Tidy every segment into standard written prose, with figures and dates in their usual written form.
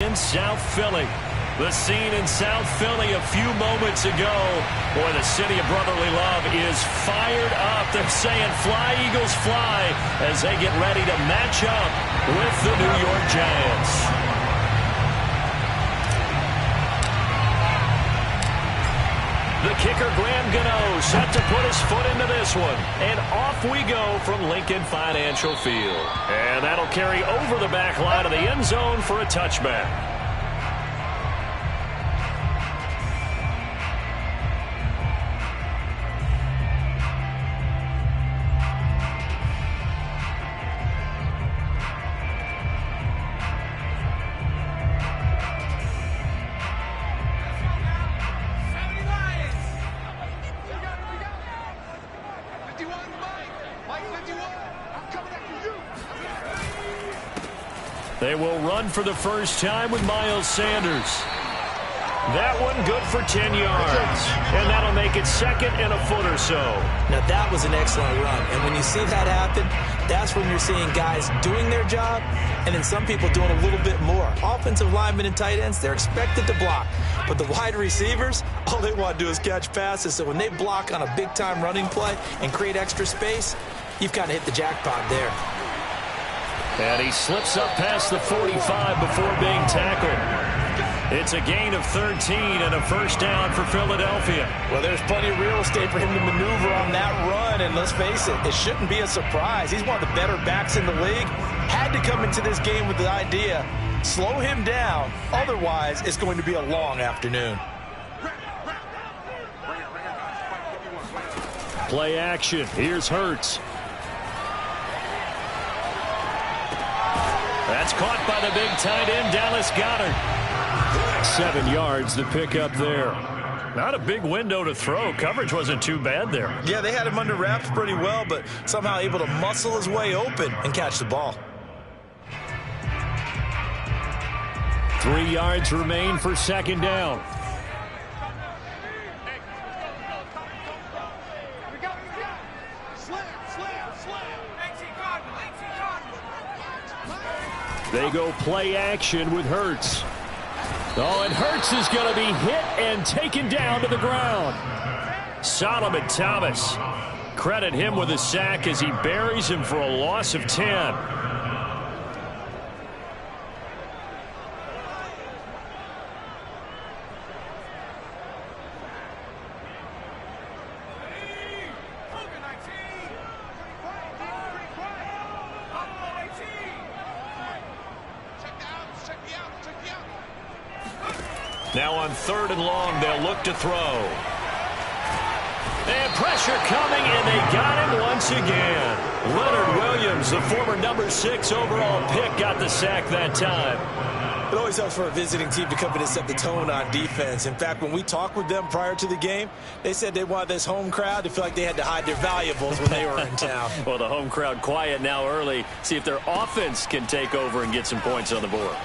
in South Philly. The scene in South Philly a few moments ago. Boy, the city of brotherly love is fired up. They're saying fly, Eagles, fly, as they get ready to match up with the New York Giants. The kicker, Graham Gano, set to put his foot into this one. And off we go from Lincoln Financial Field. And that'll carry over the back line of the end zone for a touchback. They will run for the first time with Miles Sanders. That one good for 10 yards. And that'll make it second and a foot or so. Now that was an excellent run. And when you see that happen, that's when you're seeing guys doing their job and then some people doing a little bit more. Offensive linemen and tight ends, they're expected to block. But the wide receivers, all they want to do is catch passes. So when they block on a big-time running play and create extra space, you've kind of hit the jackpot there. And he slips up past the 45 before being tackled. It's a gain of 13 and a first down for Philadelphia. Well, there's plenty of real estate for him to maneuver on that run. And let's face it, it shouldn't be a surprise. He's one of the better backs in the league. Had to come into this game with the idea, slow him down. Otherwise, it's going to be a long afternoon. Play action. Here's Hurts. That's caught by the big tight end, Dallas Goedert. 7 yards to pick up there. Not a big window to throw. Coverage wasn't too bad there. Yeah, they had him under wraps pretty well, but somehow able to muscle his way open and catch the ball. 3 yards remain for second down. They go play action with Hurts. Oh, and Hurts is going to be hit and taken down to the ground. Solomon Thomas. Credit him with a sack as he buries him for a loss of 10. Now on 3rd and long, they'll look to throw. And pressure coming, and they got him once again. Leonard Williams, the former number 6 overall pick, got the sack that time. It always helps for a visiting team to come in and set the tone on defense. In fact, when we talked with them prior to the game, they said they wanted this home crowd to feel like they had to hide their valuables when they were in town. Well, the home crowd quiet now early. See if their offense can take over and get some points on the board.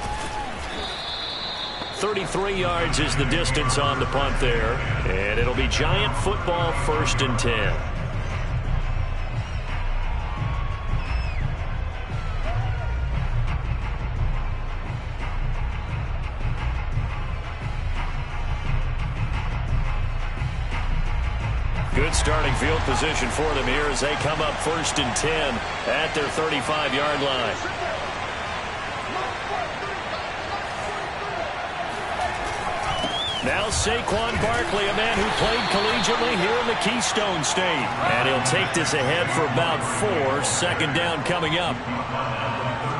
33 yards is the distance on the punt there. And it'll be Giant football, 1st and 10. Good starting field position for them here as they come up 1st and 10 at their 35-yard line. Now Saquon Barkley, a man who played collegiately here in the Keystone State. And he'll take this ahead for about 4. Second down coming up.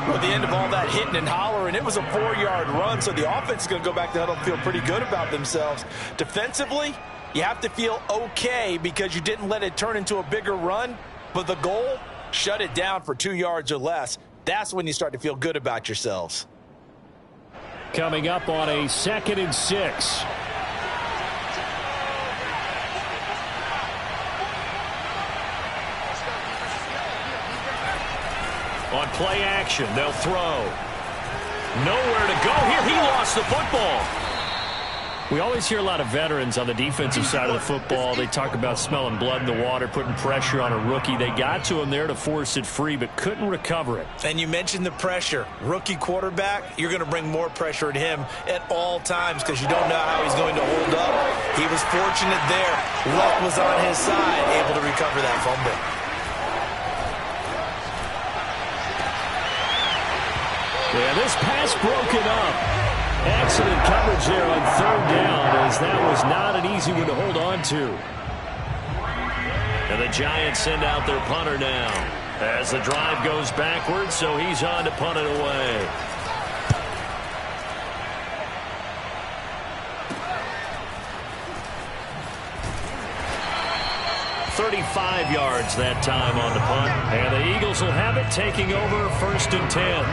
Well, at the end of all that hitting and hollering, it was a 4-yard run, so the offense is going to go back to huddle and feel pretty good about themselves. Defensively, you have to feel okay because you didn't let it turn into a bigger run, but the goal, shut it down for 2 yards or less. That's when you start to feel good about yourselves. Coming up on a 2nd and 6. On play action, they'll throw. Nowhere to go here. He lost the football. We always hear a lot of veterans on the defensive side of the football. They talk about smelling blood in the water, putting pressure on a rookie. They got to him there to force it free, but couldn't recover it. And you mentioned the pressure. Rookie quarterback, you're going to bring more pressure at him at all times because you don't know how he's going to hold up. He was fortunate there. Luck was on his side, able to recover that fumble. Yeah, this pass broken up. Excellent coverage there on third down, as that was not an easy one to hold on to. And the Giants send out their punter now as the drive goes backwards, so he's on to punt it away. "35 yards that time on the punt, and the Eagles will have it, taking over 1st and 10.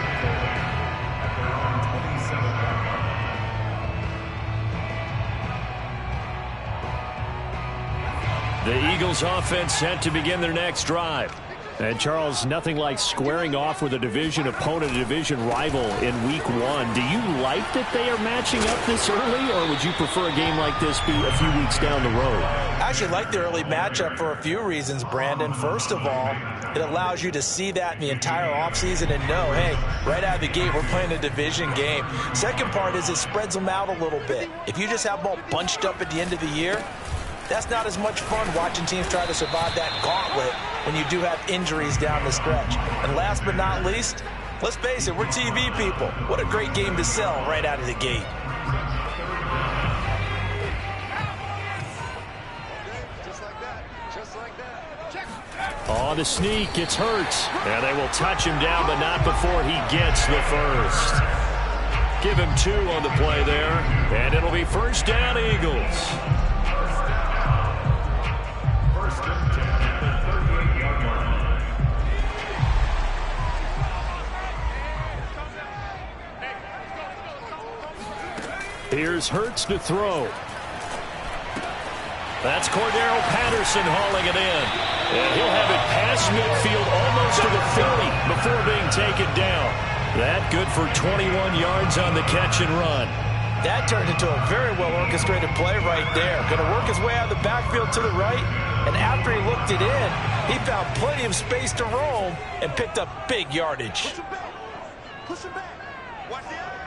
The Eagles offense set to begin their next drive. And, Charles, nothing like squaring off with a division opponent, a division rival in Week 1. Do you like that they are matching up this early, or would you prefer a game like this be a few weeks down the road? I actually like the early matchup for a few reasons, Brandon. First of all, it allows you to see that in the entire offseason and know, hey, right out of the gate, we're playing a division game. Second part is it spreads them out a little bit. If you just have them all bunched up at the end of the year, that's not as much fun watching teams try to survive that gauntlet when you do have injuries down the stretch. And last but not least, let's face it, we're TV people. What a great game to sell right out of the gate. Oh, the sneak gets Hurts. And they will touch him down, but not before he gets the first. Give him 2 on the play there, and it'll be 1st down, Eagles. Here's Hurts to throw. That's Cordero Patterson hauling it in. And he'll have it past midfield almost to the 30 before being taken down. That good for 21 yards on the catch and run. That turned into a very well-orchestrated play right there. Going to work his way out of the backfield to the right. And after he looked it in, he found plenty of space to roam and picked up big yardage. Push him back. Watch the eye.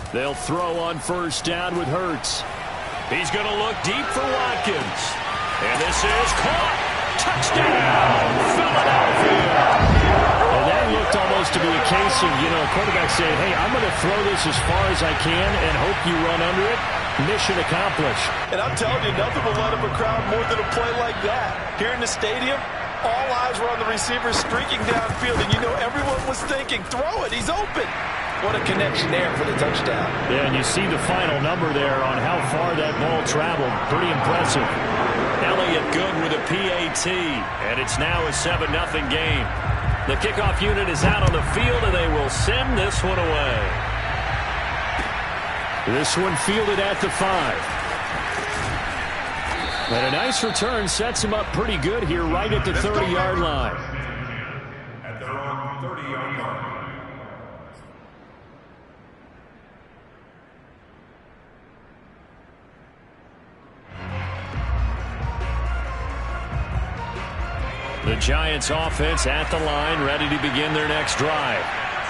They'll throw on 1st down with Hurts. He's going to look deep for Watkins. And this is caught. Touchdown, Philadelphia. And that looked almost to be a case of, a quarterback saying, hey, I'm going to throw this as far as I can and hope you run under it. Mission accomplished. And I'm telling you, nothing will let up a crowd more than a play like that. Here in the stadium, all eyes were on the receiver streaking downfield, and everyone was thinking, throw it, he's open. What a connection there for the touchdown. Yeah, and you see the final number there on how far that ball traveled. Pretty impressive. Elliott good with a PAT, and it's now a 7-0 game. The kickoff unit is out on the field, and they will send this one away. This one fielded at the 5. And a nice return sets him up pretty good here right at the 30-yard line. At their own 30-yard line. The Giants offense at the line, ready to begin their next drive.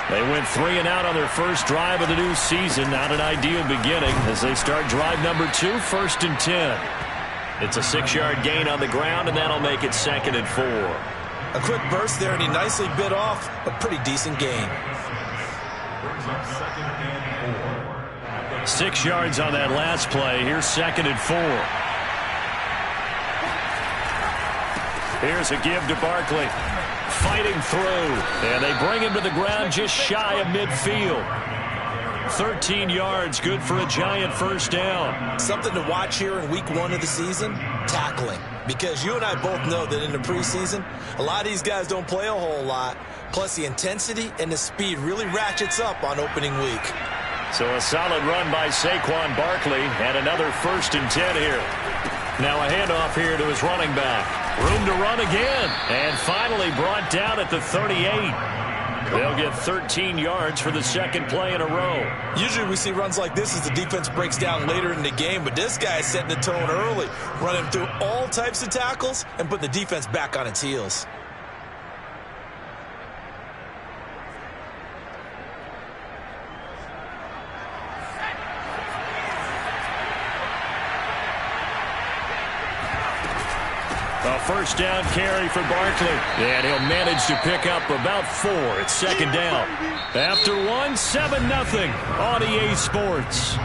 They went 3 and out on their first drive of the new season. Not an ideal beginning as they start drive number 2, 1st and 10. It's a 6-yard gain on the ground, and that'll make it 2nd and 4. A quick burst there, and he nicely bit off a pretty decent gain. 6 yards on that last play. Here's 2nd and 4. Here's a give to Barkley. Fighting through. And they bring him to the ground just shy of midfield. 13 yards, good for a Giant 1st down. Something to watch here in week 1 of the season, tackling. Because you and I both know that in the preseason, a lot of these guys don't play a whole lot. Plus the intensity and the speed really ratchets up on opening week. So a solid run by Saquon Barkley and another 1st and 10 here. Now a handoff here to his running back. Room to run again. And finally brought down at the 38. They'll get 13 yards for the second play in a row. Usually we see runs like this as the defense breaks down later in the game, but this guy is setting the tone early, running through all types of tackles and putting the defense back on its heels. A first down carry for Barkley. And he'll manage to pick up about 4 at second down. After 1, 7-0 on EA Sports.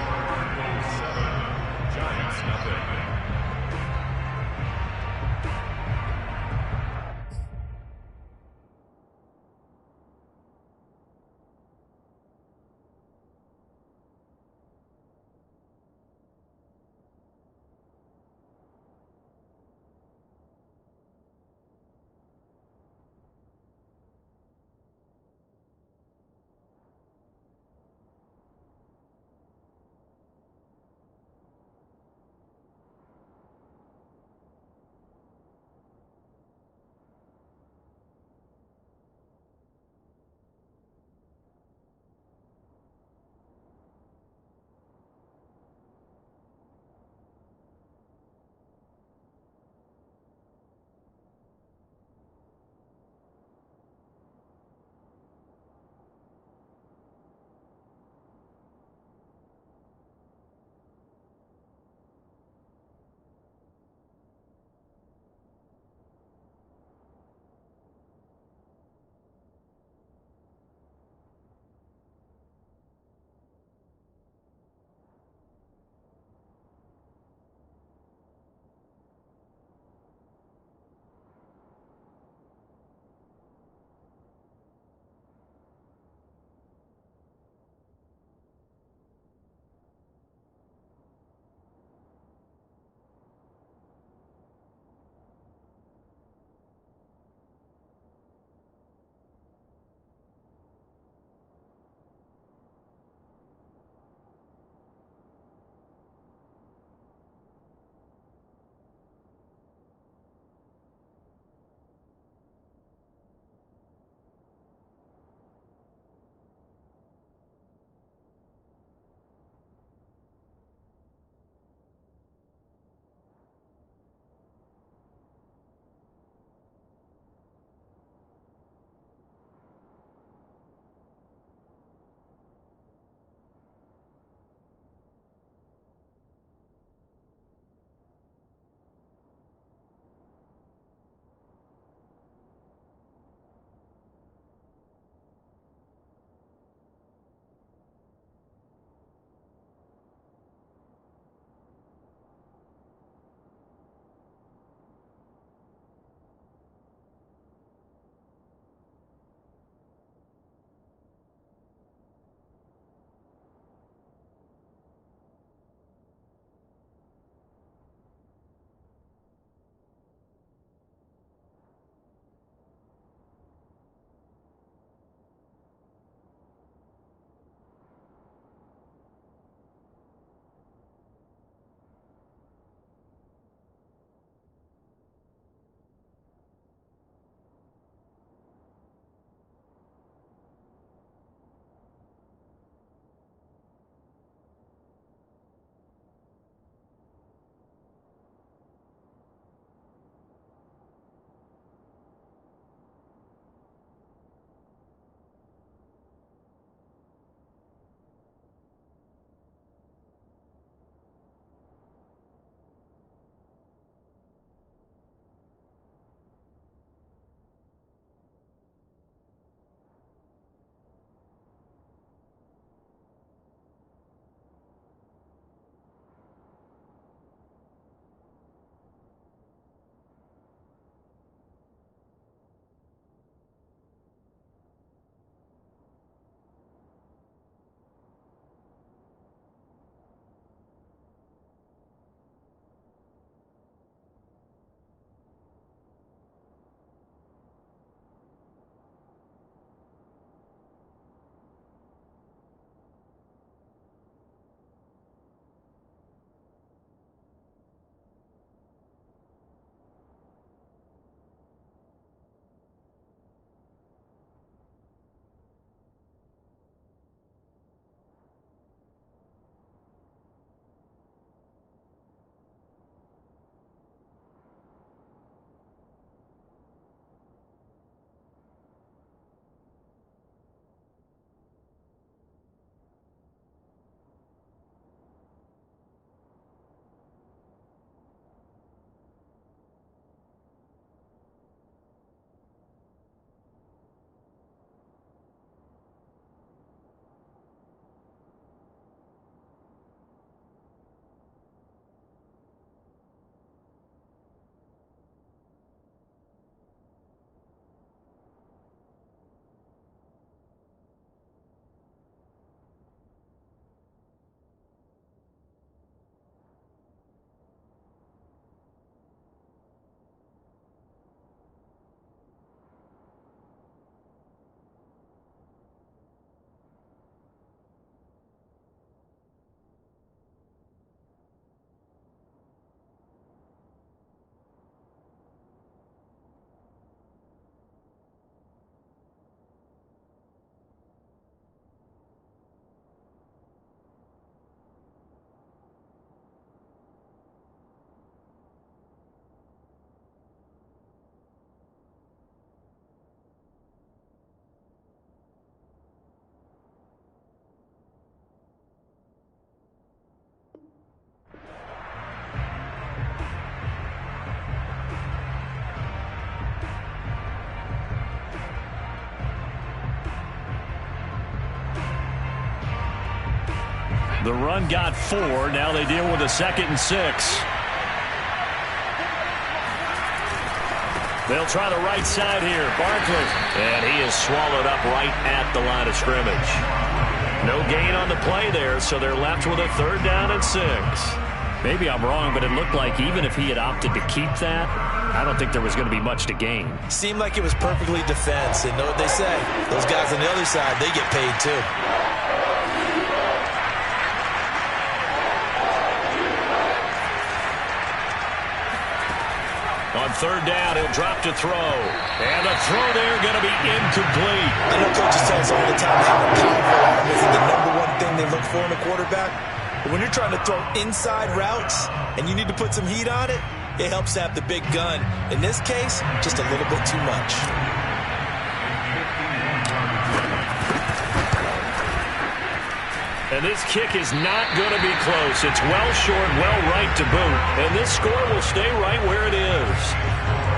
The run got 4. Now they deal with a 2nd and 6. They'll try the right side here. Barkley. And he is swallowed up right at the line of scrimmage. No gain on the play there, so they're left with a 3rd down and 6. Maybe I'm wrong, but it looked like even if he had opted to keep that, I don't think there was going to be much to gain. Seemed like it was perfectly defense. And know what they say? Those guys on the other side, they get paid too. On 3rd down, he'll drop to throw. And the throw there going to be incomplete. I know coaches tell us all the time how a powerful arm isn't the #1 thing they look for in a quarterback. But when you're trying to throw inside routes and you need to put some heat on it, it helps to have the big gun. In this case, just a little bit too much. And this kick is not going to be close. It's well short, well right to boot. And this score will stay right where it is.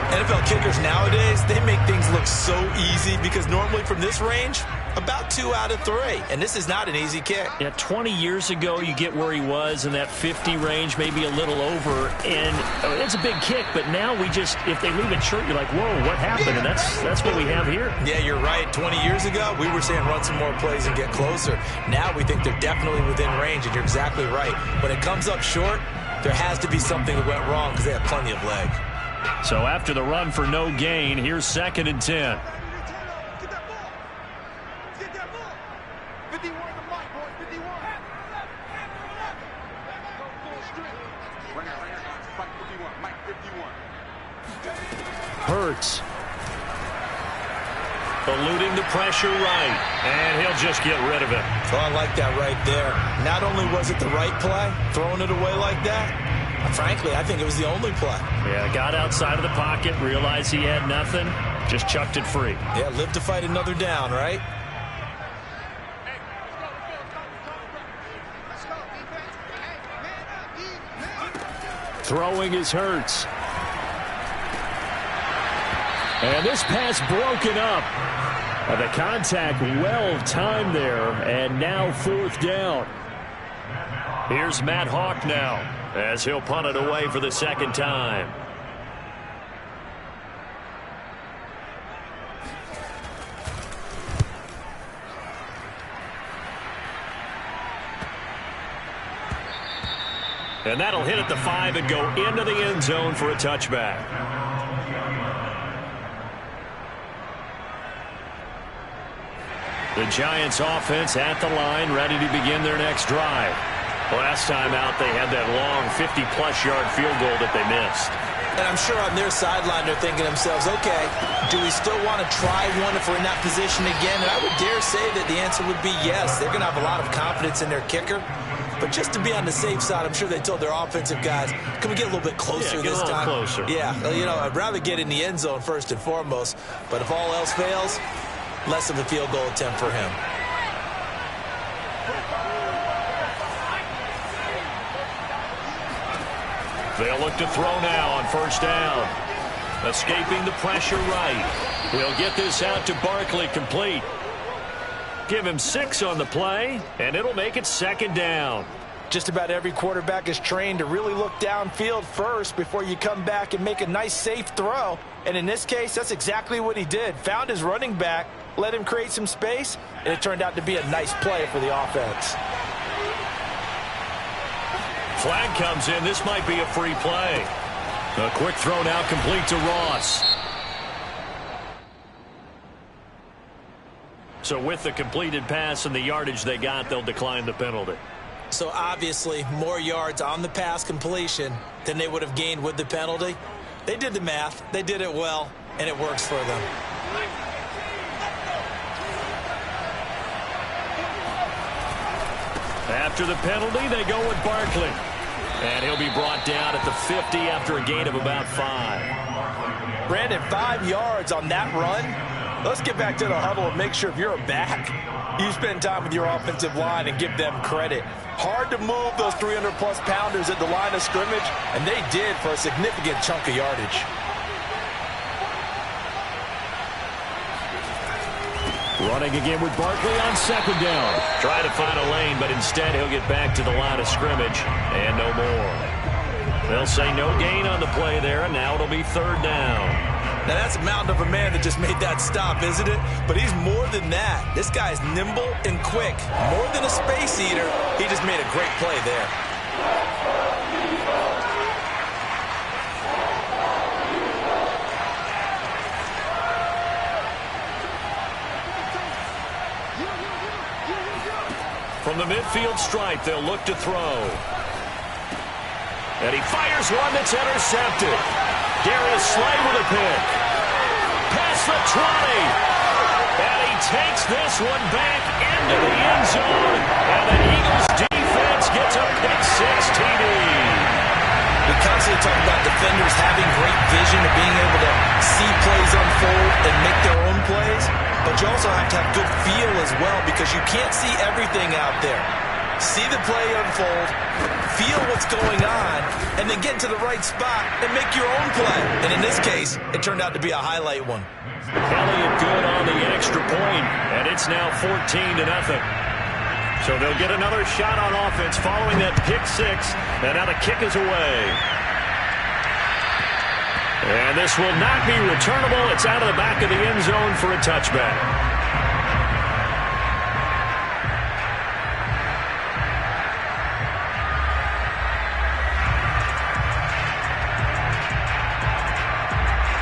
NFL kickers nowadays, they make things look so easy because normally from this range, about 2 out of 3. And this is not an easy kick. Yeah, 20 years ago, you get where he was in that 50 range, maybe a little over. And it's a big kick, but now we just, if they leave it short, you're like, whoa, what happened? And that's what we have here. Yeah, you're right. 20 years ago, we were saying run some more plays and get closer. Now we think they're definitely within range, and you're exactly right. When it comes up short, there has to be something that went wrong because they have plenty of leg. So after the run for no gain, here's 2nd and 10. Hurts. Eluding the pressure right. And he'll just get rid of it. Oh, I like that right there. Not only was it the right play, throwing it away like that, frankly, I think it was the only play. Yeah, got outside of the pocket, realized he had nothing, just chucked it free. Yeah, live to fight another down, right? Throwing is Hurts. And this pass broken up. The contact well timed there, and now 4th down. Here's Matt Hawk now, as he'll punt it away for the 2nd time. And that'll hit at the 5 and go into the end zone for a touchback. The Giants offense at the line, ready to begin their next drive. Last time out, they had that long 50-plus yard field goal that they missed. And I'm sure on their sideline they're thinking to themselves, okay, do we still want to try one if we're in that position again? And I would dare say that the answer would be yes. They're going to have a lot of confidence in their kicker. But just to be on the safe side, I'm sure they told their offensive guys, can we get a little bit closer this time? Closer. Yeah, you know, I'd rather get in the end zone first and foremost. But if all else fails, less of a field goal attempt for him. They'll look to throw now on 1st down. Escaping the pressure right. He'll get this out to Barkley, complete. Give him 6 on the play, and it'll make it 2nd down. Just about every quarterback is trained to really look downfield first before you come back and make a nice, safe throw. And in this case, that's exactly what he did. Found his running back, let him create some space, and it turned out to be a nice play for the offense. Flag comes in. This might be a free play. A quick throw now complete to Ross. So with the completed pass and the yardage they got, they'll decline the penalty. So obviously more yards on the pass completion than they would have gained with the penalty. They did the math. They did it well, and it works for them. After the penalty, they go with Barkley. And he'll be brought down at the 50 after a gain of about 5. Brandon, 5 yards on that run. Let's get back to the huddle and make sure if you're a back, you spend time with your offensive line and give them credit. Hard to move those 300-plus pounders at the line of scrimmage, and they did for a significant chunk of yardage. Running again with Barkley on second down. Trying to find a lane, but instead he'll get back to the line of scrimmage and no more. They'll say no gain on the play there, and now it'll be third down. Now, that's a mountain of a man that just made that stop, isn't it? But he's more than that. This guy's nimble and quick. More than a space eater, he just made a great play there. From the midfield stripe, they'll look to throw. And he fires one that's intercepted. Darius Slay with a pick. Past the 20. And he takes this one back into the end zone. And the Eagles defense gets a pick-six TD. We constantly talk about defenders having great vision of being able to see plays unfold and make their own plays. But you also have to have good feel as well, because you can't see everything out there. See the play unfold, feel what's going on, and then get into the right spot and make your own play. And in this case, it turned out to be a highlight one. Elliott good on the extra point, and it's now 14-0. So they'll get another shot on offense following that pick-six, and now the kick is away. And this will not be returnable. It's out of the back of the end zone for a touchback.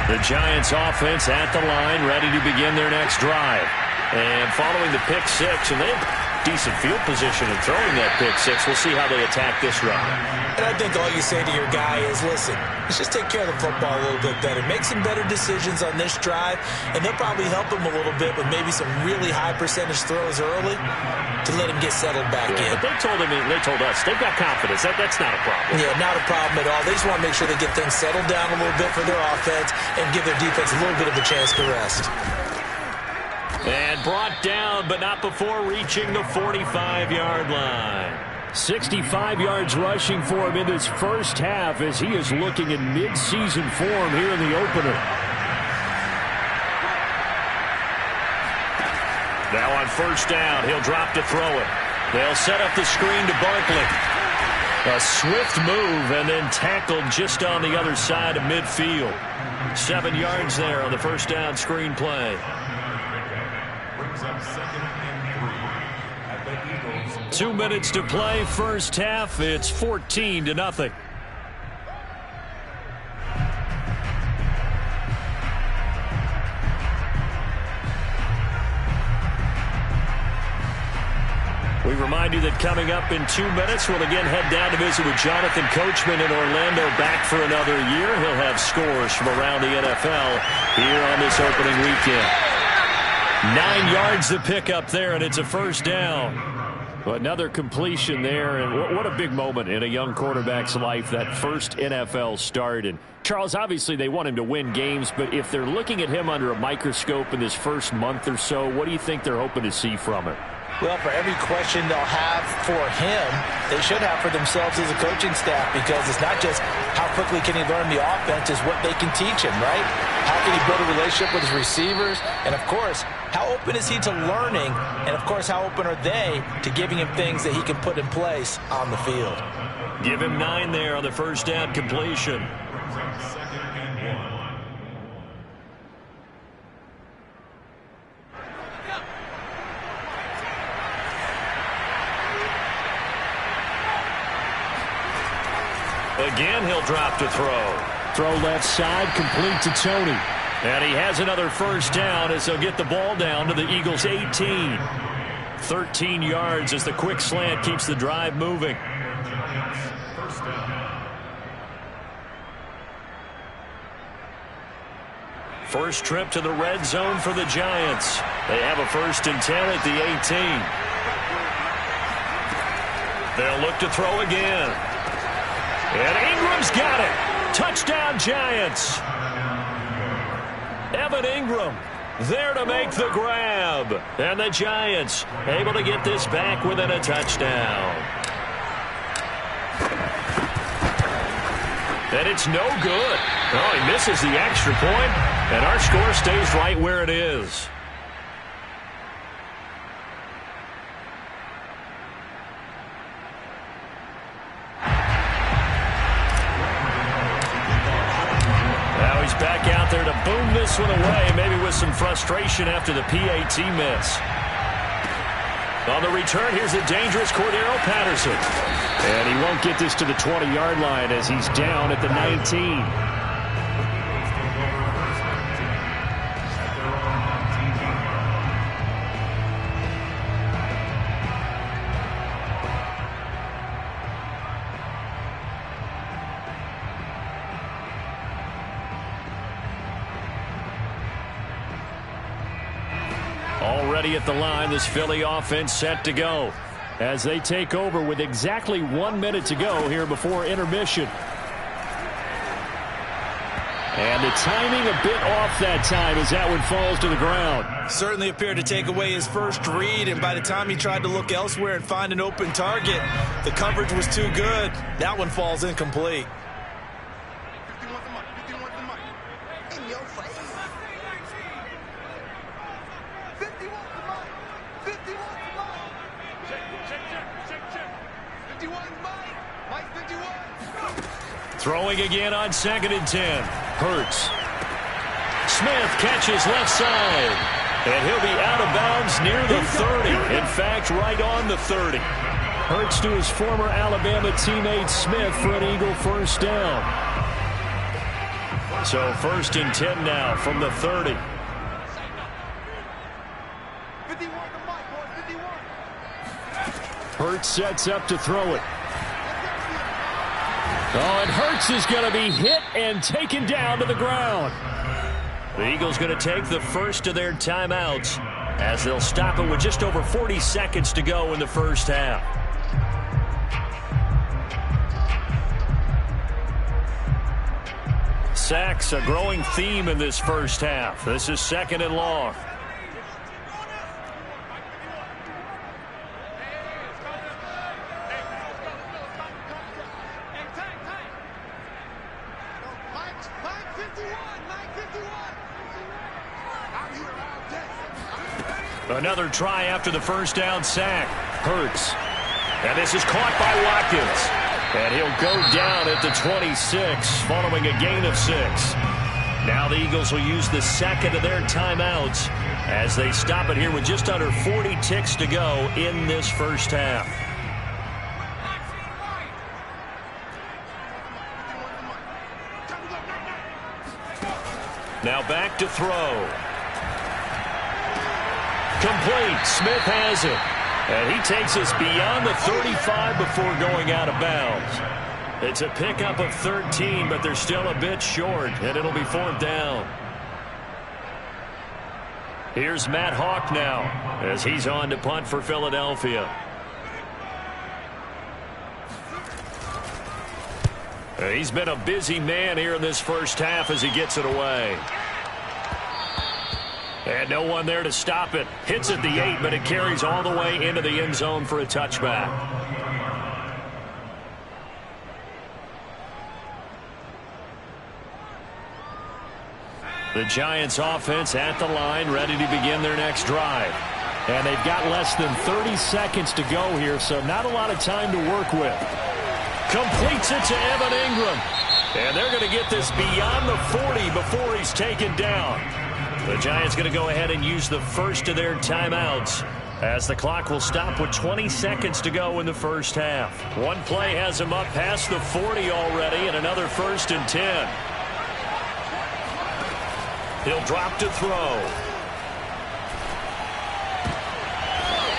The Giants offense at the line, ready to begin their next drive. And following the pick-six, and they have decent field position in throwing that pick-six. We'll see how they attack this run. And I think all you say to your guy is, listen, let's just take care of the football a little bit better. Make some better decisions on this drive, and they'll probably help him a little bit with maybe some really high percentage throws early to let him get settled back in. But they told us, they've got confidence. That's not a problem. Yeah, not a problem at all. They just want to make sure they get things settled down a little bit for their offense and give their defense a little bit of a chance to rest. And brought down, but not before reaching the 45-yard line. 65 yards rushing for him in this first half as he is looking in mid-season form here in the opener. Now on first down, he'll drop to throw it. They'll set up the screen to Barkley. A swift move and then tackled just on the other side of midfield. 7 yards there on the first down screen play. 2 minutes to play, first half. It's 14-0. We remind you that coming up in 2 minutes, we'll again head down to visit with Jonathan Coachman in Orlando, back for another year. He'll have scores from around the NFL here on this opening weekend. 9 yards to pick up there, and it's a first down. Another completion there, and what a big moment in a young quarterback's life, that first NFL start. And Charles, obviously they want him to win games, but if they're looking at him under a microscope in this first month or so, what do you think they're hoping to see from him? Well, for every question they'll have for him, they should have for themselves as a coaching staff, because it's not just how quickly can he learn the offense, it's what they can teach him, right? How can he build a relationship with his receivers? And, of course, how open is he to learning? And, of course, how open are they to giving him things that he can put in place on the field? Give him 9 there on the first down completion. Again, he'll drop to throw. Throw left side, complete to Tony. And he has another first down as they'll get the ball down to the Eagles' 18. 13 yards as the quick slant keeps the drive moving. First trip to the red zone for the Giants. They have a 1st and 10 at the 18. They'll look to throw again. And Ingram's got it. Touchdown, Giants. Evan Ingram there to make the grab. And the Giants able to get this back within a touchdown. And it's no good. Oh, he misses the extra point, and our score stays right where it is. this one away, maybe with some frustration after the PAT miss. On the return, here's the dangerous Cordero Patterson. And he won't get this to the 20-yard line as he's down at the 19. Already at the line, this Philly offense set to go as they take over with exactly 1 minute to go here before intermission. And the timing a bit off that time as that one falls to the ground. Certainly appeared to take away his first read, and by the time he tried to look elsewhere and find an open target, the coverage was too good. That one falls incomplete. Throwing again on 2nd and 10. Hurts. Smith catches left side. And he'll be out of bounds near the 30. In fact, right on the 30. Hurts to his former Alabama teammate Smith for an Eagle first down. So 1st and 10 now from the 30. 51 to Mike, boys, 51. Hurts sets up to throw it. Oh, and Hurts is going to be hit and taken down to the ground. The Eagles going to take the first of their timeouts as they'll stop it with just over 40 seconds to go in the first half. Sacks, a growing theme in this first half. This is 2nd and long. Another try after the first down sack. Hurts. And this is caught by Watkins. And he'll go down at the 26 following a gain of 6. Now the Eagles will use the second of their timeouts as they stop it here with just under 40 ticks to go in this first half. Now back to throw. Complete. Smith has it. And he takes us beyond the 35 before going out of bounds. It's a pickup of 13, but they're still a bit short, and it'll be 4th down. Here's Matt Hawk now as he's on to punt for Philadelphia. He's been a busy man here in this first half as he gets it away. And no one there to stop it. Hits at the 8, but it carries all the way into the end zone for a touchback. The Giants offense at the line, ready to begin their next drive. And they've got less than 30 seconds to go here, so not a lot of time to work with. Completes it to Evan Ingram. And they're going to get this beyond the 40 before he's taken down. The Giants going to go ahead and use the first of their timeouts as the clock will stop with 20 seconds to go in the first half. One play has him up past the 40 already, and another 1st and 10. He'll drop to throw.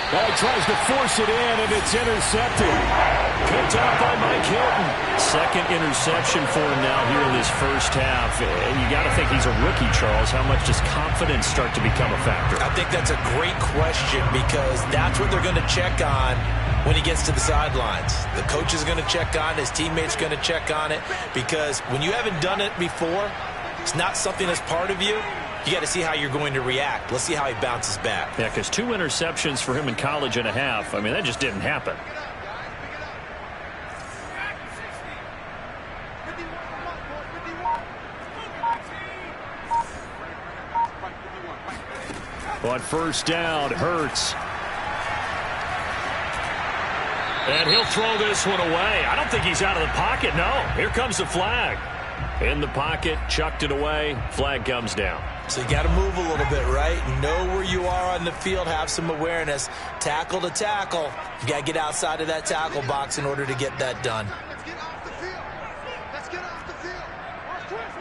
Well, he tries to force it in, and it's intercepted. Picked off by Mike Hilton. Second interception for him now here in this first half. And you got to think he's a rookie, Charles. How much does confidence start to become a factor? I think that's a great question because that's what they're going to check on when he gets to the sidelines. The coach is going to check on it. His teammate's going to check on it because when you haven't done it before, it's not something that's part of you. You got to see how you're going to react. Let's see how he bounces back. Yeah, because 2 interceptions for him in college and a half. I mean, that just didn't happen. On first down, Hurts. And he'll throw this one away. I don't think he's out of the pocket. No, here comes the flag. In the pocket, chucked it away. Flag comes down. So you got to move a little bit, right? Know where you are on the field, have some awareness. Tackle to tackle. You got to get outside of that tackle box in order to get that done. Let's get off the field. Let's get off the field. Twist.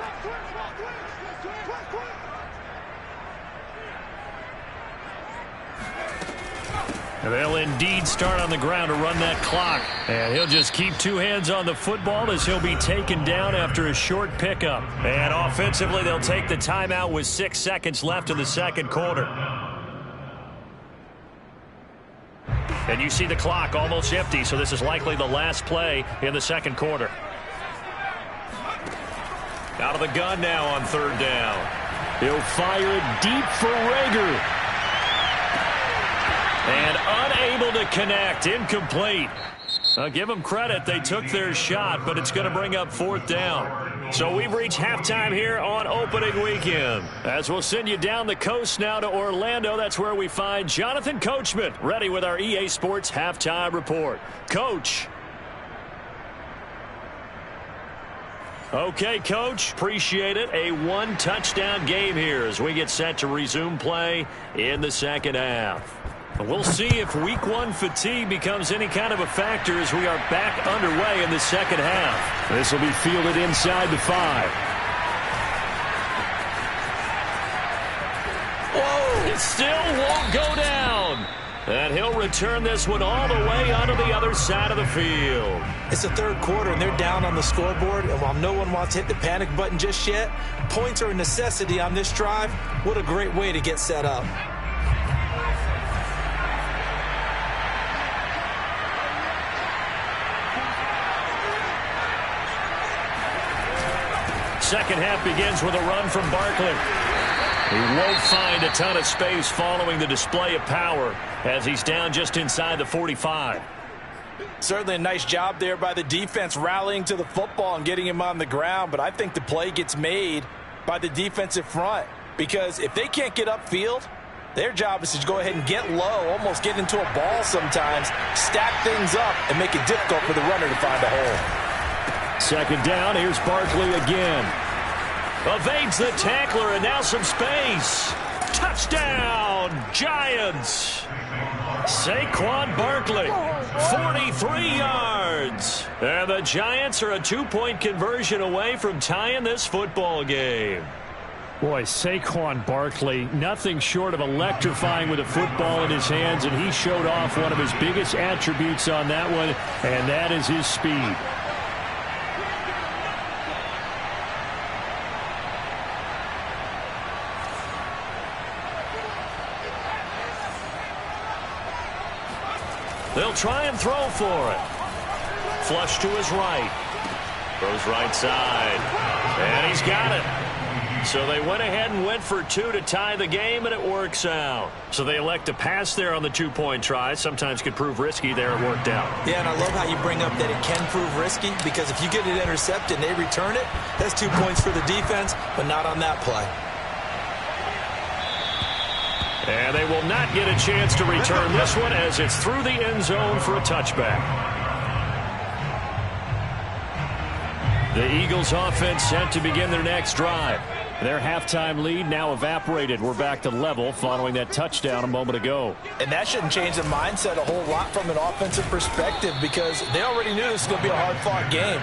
They'll indeed start on the ground to run that clock. And he'll just keep two hands on the football as he'll be taken down after a short pickup. And offensively, they'll take the timeout with 6 seconds left in the second quarter. And you see the clock almost empty, so this is likely the last play in the second quarter. Out of the gun now on third down. He'll fire it deep for Rager. And unable to connect. Incomplete. I'll give them credit. They took their shot, but it's going to bring up fourth down. So we've reached halftime here on opening weekend. As we'll send you down the coast now to Orlando. That's where we find Jonathan Coachman ready with our EA Sports halftime report. Coach. Okay, Coach. Appreciate it. A one-touchdown game here as we get set to resume play in the second half. We'll see if week one fatigue becomes any kind of a factor as we are back underway in the second half. This will be fielded inside the 5. Whoa! It still won't go down. And he'll return this one all the way onto the other side of the field. It's the third quarter, and they're down on the scoreboard. And while no one wants to hit the panic button just yet, points are a necessity on this drive. What a great way to get set up. Second half begins with a run from Barkley. He won't find a ton of space following the display of power as he's down just inside the 45. Certainly a nice job there by the defense rallying to the football and getting him on the ground, but I think the play gets made by the defensive front because if they can't get upfield, their job is to go ahead and get low, almost get into a ball sometimes, stack things up, and make it difficult for the runner to find a hole. Second down, here's Barkley again. Evades the tackler, and now some space. Touchdown, Giants. Saquon Barkley, 43 yards. And the Giants are a 2-point conversion away from tying this football game. Boy, Saquon Barkley, nothing short of electrifying with a football in his hands, and he showed off one of his biggest attributes on that one, and that is his speed. They'll try and throw for it. Flush to his right. Throws right side. And he's got it. So they went ahead and went for 2 to tie the game, and it works out. So they elect to pass there on the 2-point try. Sometimes could prove risky there. It worked out. Yeah, and I love how you bring up that it can prove risky because if you get it intercepted and they return it, that's 2 points for the defense, but not on that play. And they will not get a chance to return this one as it's through the end zone for a touchback. The Eagles offense set to begin their next drive. Their halftime lead now evaporated. We're back to level following that touchdown a moment ago. And that shouldn't change the mindset a whole lot from an offensive perspective because they already knew this was going to be a hard-fought game.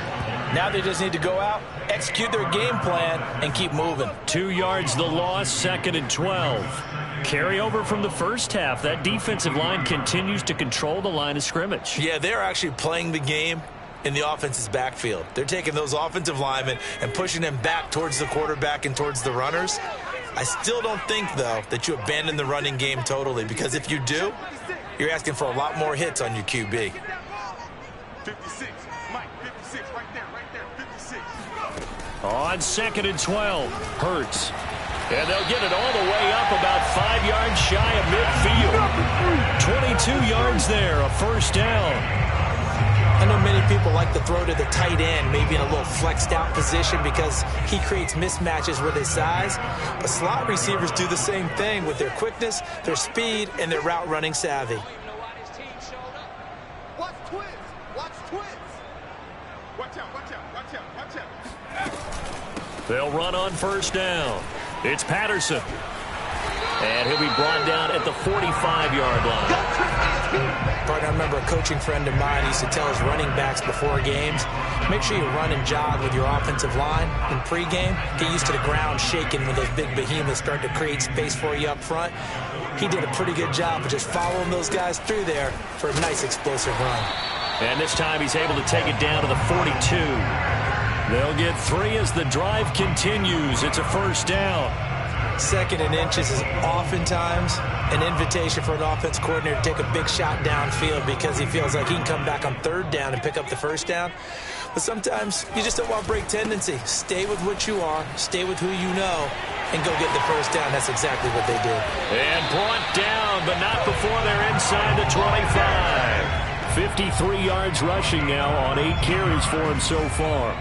Now they just need to go out, execute their game plan, and keep moving. 2 yards the loss, 2nd and 12. Carry over from the first half. That defensive line continues to control the line of scrimmage. Yeah, they're actually playing the game in the offense's backfield. They're taking those offensive linemen and pushing them back towards the quarterback and towards the runners. I still don't think, though, that you abandon the running game totally because if you do, you're asking for a lot more hits on your QB. 56. Mike, 56. Right there. 56. On 2nd and 12, Hurts. And they'll get it all the way up about 5 yards shy of midfield. 22 yards there, a first down. I know many people like to throw to the tight end, maybe in a little flexed out position because he creates mismatches with his size. But slot receivers do the same thing with their quickness, their speed, and their route running savvy. Watch twins. Watch twins. Watch out. They'll run on first down. It's Patterson. And he'll be brought down at the 45-yard line. Partner, I remember a coaching friend of mine used to tell his running backs before games, make sure you run and jog with your offensive line in pregame. Get used to the ground shaking when those big behemoths start to create space for you up front. He did a pretty good job of just following those guys through there for a nice explosive run. And this time he's able to take it down to the 42. They'll get 3 as the drive continues. It's a first down. 2nd and inches is oftentimes an invitation for an offense coordinator to take a big shot downfield because he feels like he can come back on 3rd down and pick up the first down. But sometimes you just don't want to break tendency. Stay with what you are, stay with who you know, and go get the first down. That's exactly what they did. And brought down, but not before they're inside the 25. 53 yards rushing now on 8 carries for him so far.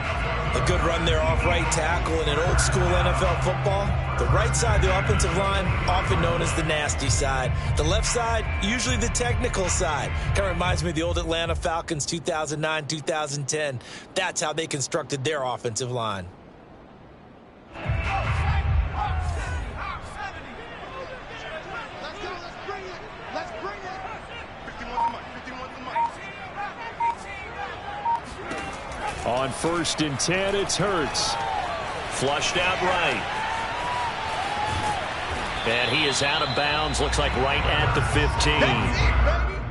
A good run there off right tackle in an old-school NFL football. The right side, the offensive line, often known as the nasty side. The left side, usually the technical side. Kind of reminds me of the old Atlanta Falcons 2009, 2010. That's how they constructed their offensive line. Let's go. Let's bring it. Let's bring it. 51 to Mike. 51 to Mike. On 1st and 10, it's Hurts. Flushed out right. And he is out of bounds. Looks like right at the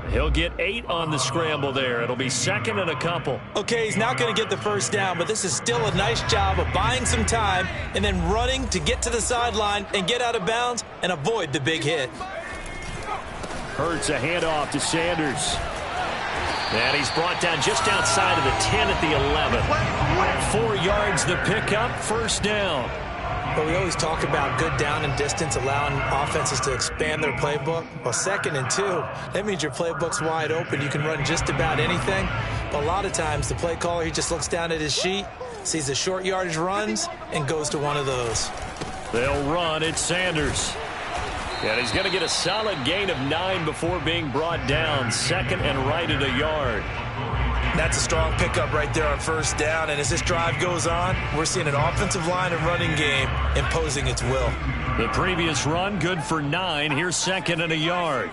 15. He'll get 8 on the scramble there. It'll be 2nd and a couple. Okay, he's not going to get the first down, but this is still a nice job of buying some time and then running to get to the sideline and get out of bounds and avoid the big hit. Hurts a handoff to Sanders. And he's brought down just outside of the 10 at the 11. 4 yards the pickup, first down. But we always talk about good down and distance, allowing offenses to expand their playbook. Well, 2nd and 2, that means your playbook's wide open. You can run just about anything. But a lot of times, the play caller, he just looks down at his sheet, sees the short yardage runs, and goes to one of those. They'll run. It's Sanders. And he's going to get a solid gain of 9 before being brought down. 2nd and right at a yard. That's a strong pickup right there on first down. And as this drive goes on, we're seeing an offensive line and running game imposing its will. The previous run, good for 9. Here's 2nd and a yard.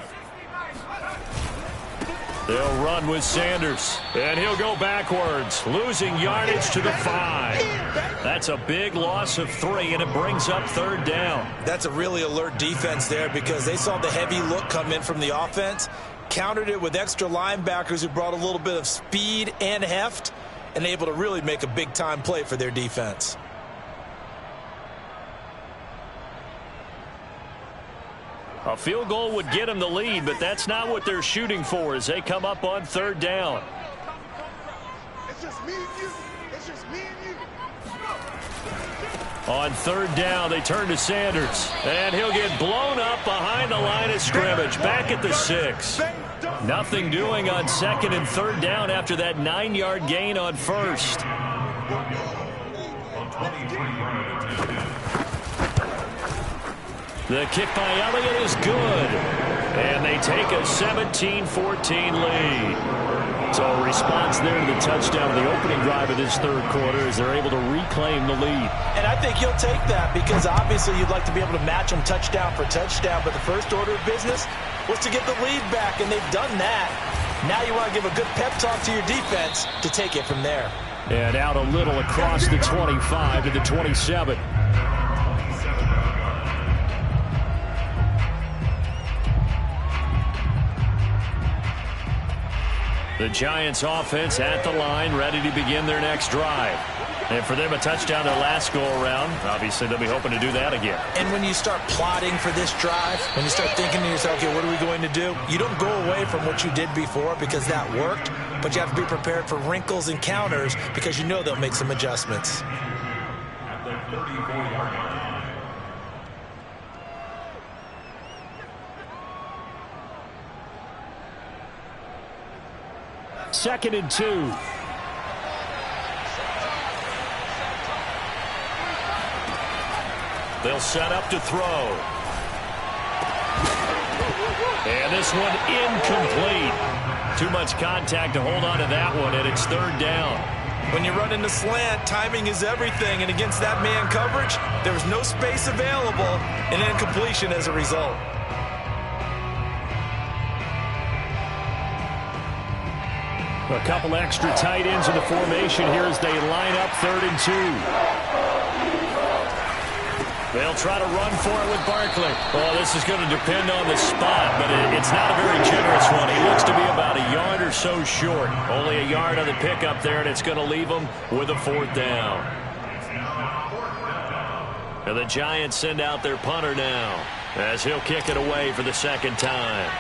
They'll run with Sanders. And he'll go backwards, losing yardage to the 5. That's a big loss of 3, and it brings up 3rd down. That's a really alert defense there because they saw the heavy look come in from the offense, countered it with extra linebackers who brought a little bit of speed and heft, and able to really make a big-time play for their defense. A field goal would get them the lead, but that's not what they're shooting for as they come up on 3rd down. It's just me and you. It's just me and you. On 3rd down, they turn to Sanders, and he'll get blown up behind the line of scrimmage, back at the 6. Nothing doing on 2nd and 3rd down after that 9-yard gain on 1st. The kick by Elliott is good, and they take a 17-14 lead. So a response there to the touchdown of the opening drive of this 3rd quarter as they're able to reclaim the lead. And I think you'll take that because obviously you'd like to be able to match them touchdown for touchdown, but the first order of business was to get the lead back, and they've done that. Now you want to give a good pep talk to your defense to take it from there. And out a little across the 25 to the 27. The Giants offense at the line, ready to begin their next drive. And for them, a touchdown their last go-around. Obviously, they'll be hoping to do that again. And when you start plotting for this drive, when you start thinking to yourself, okay, what are we going to do? You don't go away from what you did before because that worked, but you have to be prepared for wrinkles and counters because you know they'll make some adjustments. At the 34-yard line. 2nd and 2. They'll set up to throw. And this one incomplete. Too much contact to hold on to that one, and it's 3rd down. When you run into slant, timing is everything, and against that man coverage, there was no space available, and incompletion as a result. A couple extra tight ends in the formation here as they line up 3rd and 2. They'll try to run for it with Barkley. Well, this is going to depend on the spot, but it's not a very generous one. He looks to be about a yard or so short. Only a yard on the pickup there, and it's going to leave him with a 4th down. And the Giants send out their punter now as he'll kick it away for the 2nd time.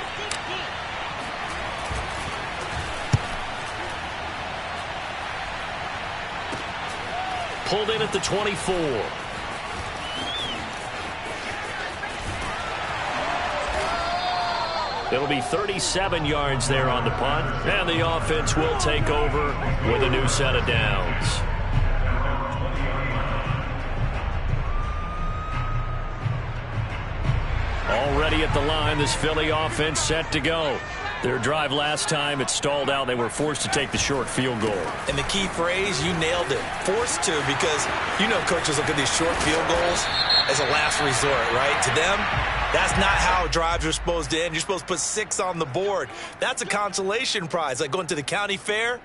Pulled in at the 24. It'll be 37 yards there on the punt, and the offense will take over with a new set of downs. Already at the line, this Philly offense set to go. Their drive last time, it stalled out. They were forced to take the short field goal. And the key phrase, you nailed it. Forced to, because you know coaches look at these short field goals as a last resort, right? To them, that's not how drives are supposed to end. You're supposed to put 6 on the board. That's a consolation prize, like going to the county fair.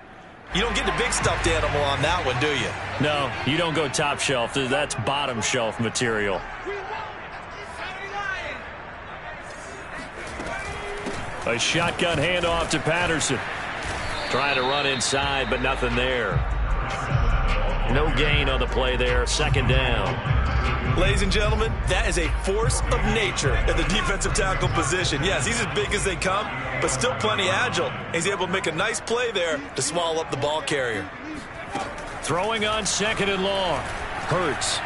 You don't get the big stuffed animal on that one, do you? No, you don't go top shelf. That's bottom shelf material. A shotgun handoff to Patterson. Trying to run inside, but nothing there. No gain on the play there. 2nd down. Ladies and gentlemen, that is a force of nature at the defensive tackle position. Yes, he's as big as they come, but still plenty agile. He's able to make a nice play there to swallow up the ball carrier. Throwing on 2nd and long. Hurts.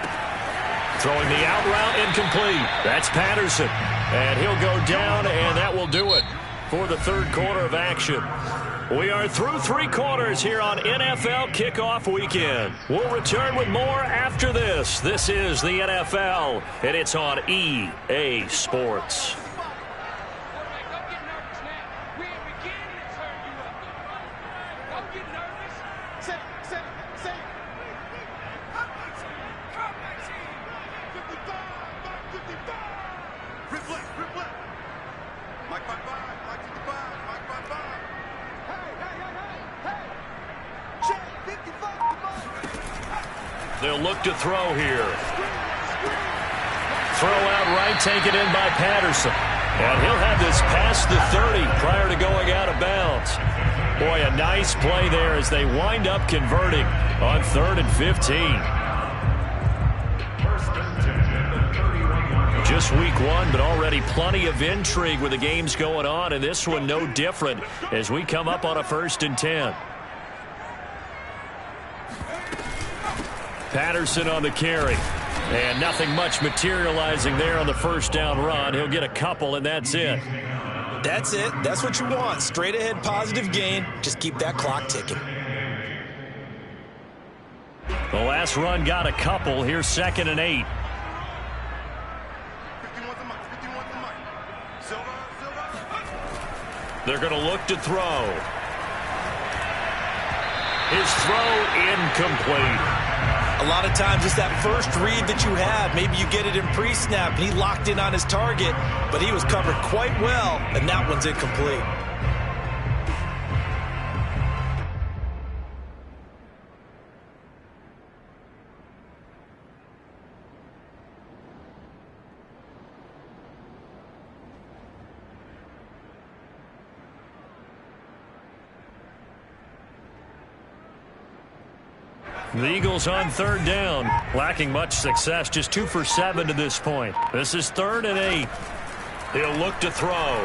Throwing the out route incomplete. That's Patterson. And he'll go down, and that will do it for the 3rd quarter of action. We are through 3 quarters here on NFL Kickoff Weekend. We'll return with more after this. This is the NFL, and it's on EA Sports. They'll look to throw here. Throw out right, take it in by Patterson. And he'll have this past the 30 prior to going out of bounds. Boy, a nice play there as they wind up converting on 3rd and 15. Just week 1, but already plenty of intrigue with the games going on, and this one no different as we come up on a 1st and 10. Patterson on the carry. And nothing much materializing there on the 1st down run. He'll get a couple, and that's it. That's it. That's what you want. Straight ahead positive gain. Just keep that clock ticking. The last run got a couple. Here's 2nd and 8. They're going to look to throw. His throw incomplete. A lot of times it's that first read that you have. Maybe you get it in pre-snap, and he locked in on his target, but he was covered quite well, and that one's incomplete. The Eagles on 3rd down, lacking much success, just 2 for 7 to this point. This is 3rd and 8. He'll look to throw.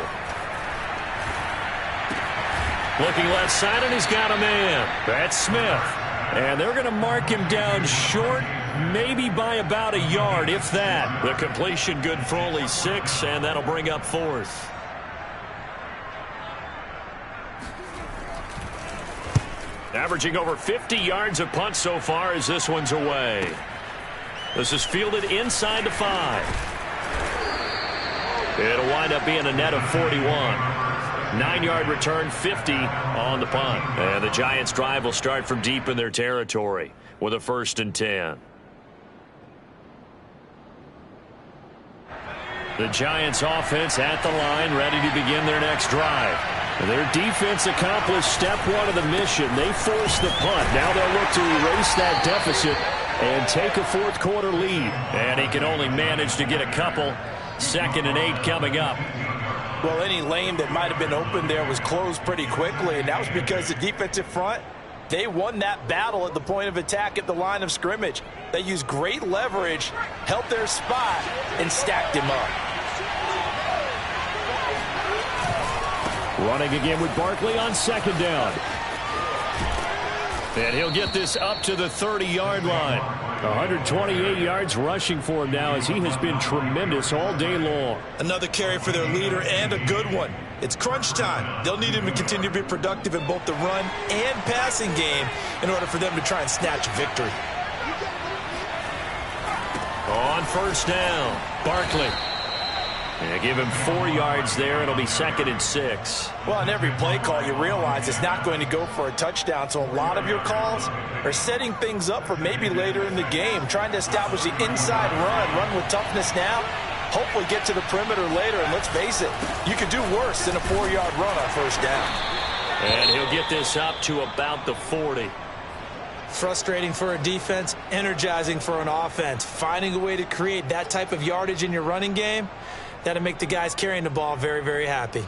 Looking left side, and he's got a man. That's Smith. And they're going to mark him down short, maybe by about a yard, if that. The completion good for only 6, and that'll bring up 4th. Averaging over 50 yards a punt so far as this one's away. This is fielded inside the 5. It'll wind up being a net of 41. 9-yard return, 50 on the punt. And the Giants' drive will start from deep in their territory with a 1st and 10. The Giants' offense at the line, ready to begin their next drive. Their defense accomplished step 1 of the mission. They forced the punt. Now they'll look to erase that deficit and take a 4th quarter lead. And he can only manage to get a couple. 2nd and 8 coming up. Well, any lane that might have been open there was closed pretty quickly, and that was because the defensive front, they won that battle at the point of attack at the line of scrimmage. They used great leverage, held their spot, and stacked him up. Running again with Barkley on 2nd down. And he'll get this up to the 30-yard line. 128 yards rushing for him now as he has been tremendous all day long. Another carry for their leader and a good one. It's crunch time. They'll need him to continue to be productive in both the run and passing game in order for them to try and snatch a victory. On 1st down, Barkley. Yeah, give him 4 yards there. It'll be 2nd and 6. Well, on every play call, you realize it's not going to go for a touchdown. So a lot of your calls are setting things up for maybe later in the game, trying to establish the inside run with toughness now, hopefully get to the perimeter later. And let's face it, you could do worse than a 4-yard run on 1st down. And he'll get this up to about the 40. Frustrating for a defense, energizing for an offense. Finding a way to create that type of yardage in your running game, that'll make the guys carrying the ball very, very happy.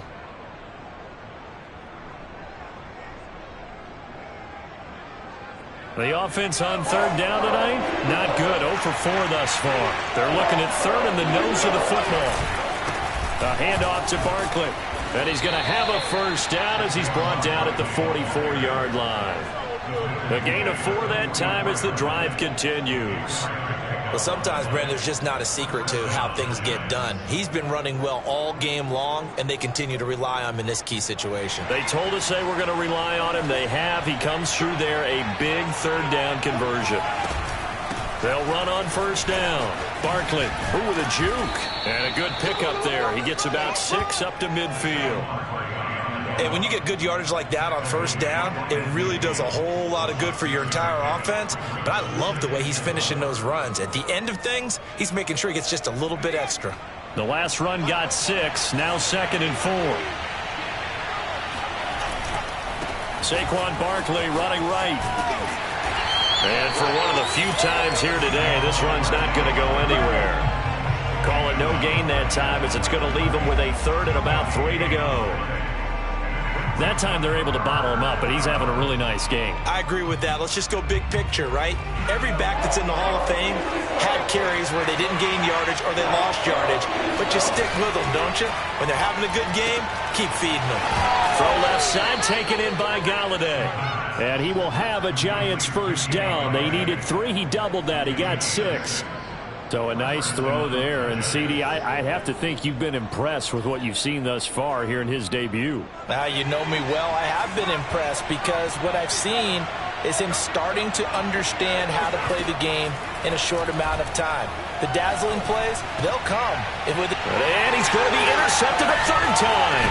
The offense on 3rd down tonight, not good. 0 for 4 thus far. They're looking at 3rd in the nose of the football. A handoff to Barkley. And he's going to have a 1st down as he's brought down at the 44-yard line. A gain of 4 that time as the drive continues. Well, sometimes, Brandon, there's just not a secret to how things get done. He's been running well all game long, and they continue to rely on him in this key situation. They told us they were going to rely on him. They have. He comes through there, a big 3rd down conversion. They'll run on 1st down. Barkley, with a juke. And a good pickup there. He gets about 6 up to midfield. And when you get good yardage like that on 1st down, it really does a whole lot of good for your entire offense. But I love the way he's finishing those runs. At the end of things, he's making sure he gets just a little bit extra. The last run got 6, now 2nd and 4. Saquon Barkley running right. And for one of the few times here today, this run's not going to go anywhere. Call it no gain that time as it's going to leave him with a 3rd and about 3 to go. That time they're able to bottle him up, but he's having a really nice game. I agree with that. Let's just go big picture, right? Every back that's in the Hall of Fame had carries where they didn't gain yardage or they lost yardage, but you stick with them, don't you? When they're having a good game, keep feeding them. Throw left side, taken in by Galladay. And he will have a Giants 1st down. They needed 3. He doubled that. He got 6. So a nice throw there. And, CD, I have to think you've been impressed with what you've seen thus far here in his debut. Now, you know me well. I have been impressed because what I've seen is him starting to understand how to play the game in a short amount of time. The dazzling plays, they'll come. And he's going to be intercepted a 3rd time.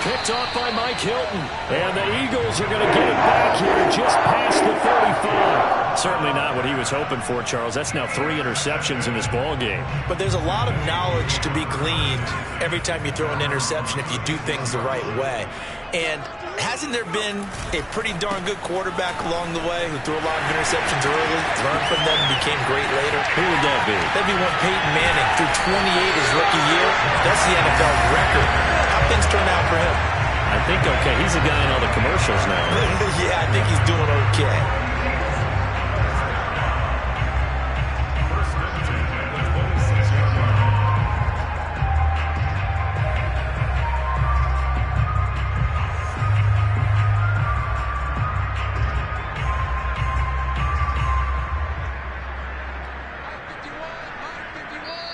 Picked off by Mike Hilton. And the Eagles are going to get it back here just past the 35. Certainly not what he was hoping for, Charles. That's now 3 interceptions in this ball game. But there's a lot of knowledge to be gleaned every time you throw an interception if you do things the right way. And hasn't there been a pretty darn good quarterback along the way who threw a lot of interceptions early, learned from them, and became great later? Who would that be? That'd be one Peyton Manning. Threw 28 his rookie year. That's the NFL record. How things turned out for him? I think okay. He's a guy in all the commercials now. Yeah, I think he's doing okay.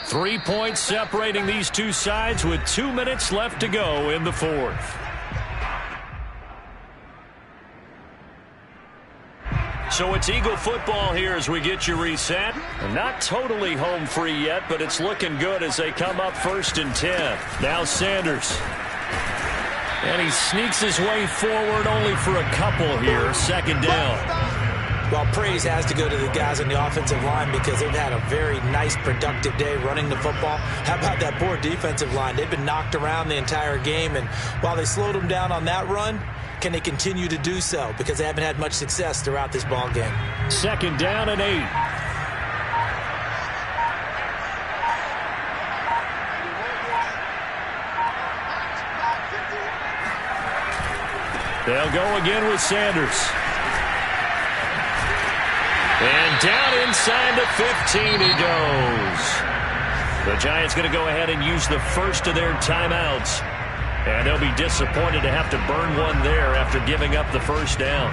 Three points separating these two sides with 2 minutes left to go in the 4th. So it's Eagle football here as we get you reset. Not totally home free yet, but it's looking good as they come up 1st and 10. Now Sanders. And he sneaks his way forward only for a couple here. Second down. Well, praise has to go to the guys on the offensive line because they've had a very nice, productive day running the football. How about that poor defensive line? They've been knocked around the entire game, and while they slowed them down on that run, can they continue to do so? Because they haven't had much success throughout this ball game. Second down and 8. They'll go again with Sanders. And down inside the 15 he goes. The Giants going to go ahead and use the first of their timeouts. And they'll be disappointed to have to burn one there after giving up the first down.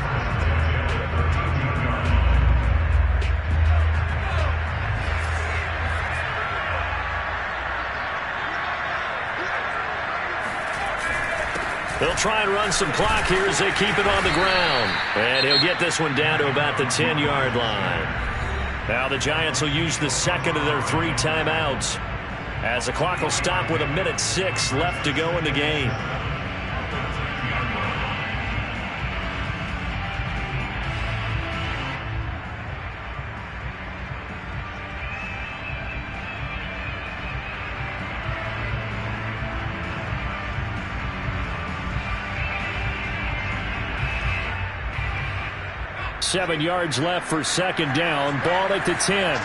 They'll try and run some clock here as they keep it on the ground. And he'll get this one down to about the 10-yard line. Now the Giants will use the second of their 3 timeouts as the clock will stop with 1:06 left to go in the game. Seven yards left for second down. Ball at the 10.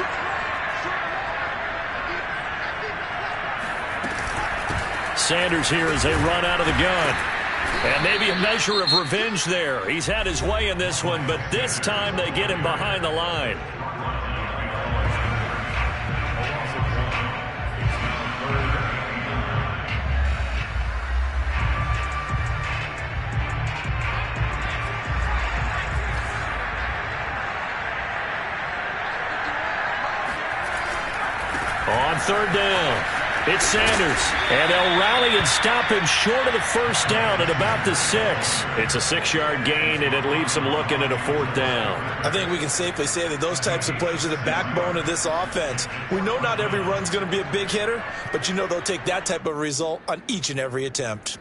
Sanders here as they run out of the gun. And maybe a measure of revenge there. He's had his way in this one, but this time they get him behind the line. On third down, it's Sanders. And they'll rally and stop him short of the first down at about the 6. It's a 6-yard gain, and it leaves them looking at a fourth down. I think we can safely say that those types of plays are the backbone of this offense. We know not every run's going to be a big hitter, but you know they'll take that type of result on each and every attempt.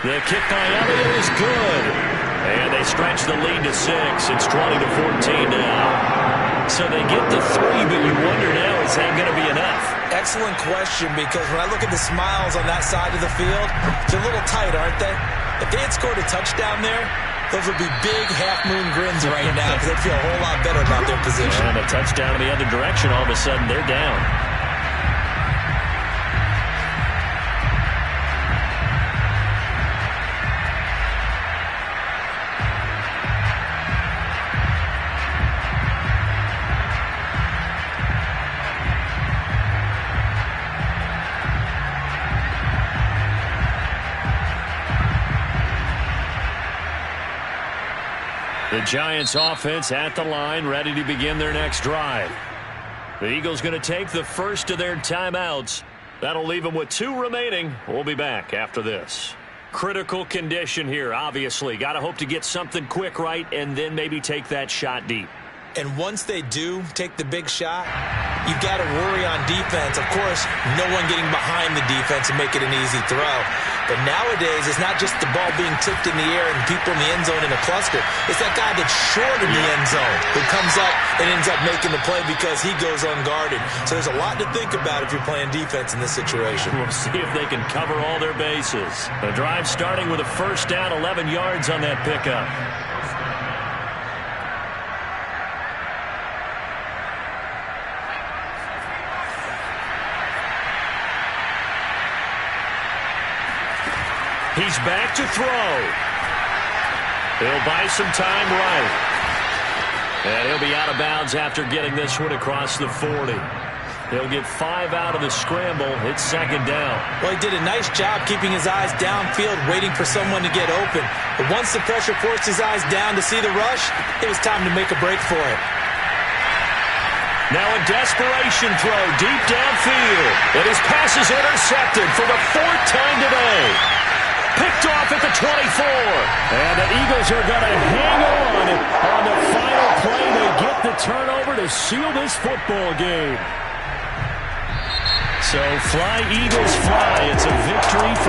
The kick by Elliott is good. And they stretch the lead to 6. It's 20-14 now. So they get the 3, but you wonder now, is that going to be enough? Excellent question, because when I look at the smiles on that side of the field, they're a little tight, aren't they? If they had scored a touchdown there, those would be big half-moon grins right now because they'd feel a whole lot better about their position. And a touchdown in the other direction, all of a sudden they're down. The Giants offense at the line, ready to begin their next drive. The Eagles going to take the first of their timeouts. That'll leave them with 2 remaining. We'll be back after this. Critical condition here, obviously. Got to hope to get something quick right and then maybe take that shot deep. And once they do take the big shot, you've got to worry on defense. Of course, no one getting behind the defense and make it an easy throw. But nowadays, it's not just the ball being tipped in the air and people in the end zone in a cluster. It's that guy that's short in the end zone who comes up and ends up making the play because he goes unguarded. So there's a lot to think about if you're playing defense in this situation. We'll see if they can cover all their bases. The drive starting with a first down, 11 yards on that pickup. He's back to throw. He'll buy some time right. And he'll be out of bounds after getting this one across the 40. He'll get 5 out of the scramble. It's second down. Well, he did a nice job keeping his eyes downfield, waiting for someone to get open. But once the pressure forced his eyes down to see the rush, it was time to make a break for it. Now a desperation throw deep downfield. And his pass is intercepted for the 4th time today. Picked off at the 24. And the Eagles are going to hang on the final play. They get the turnover to seal this football game. So fly, Eagles, fly. It's a victory for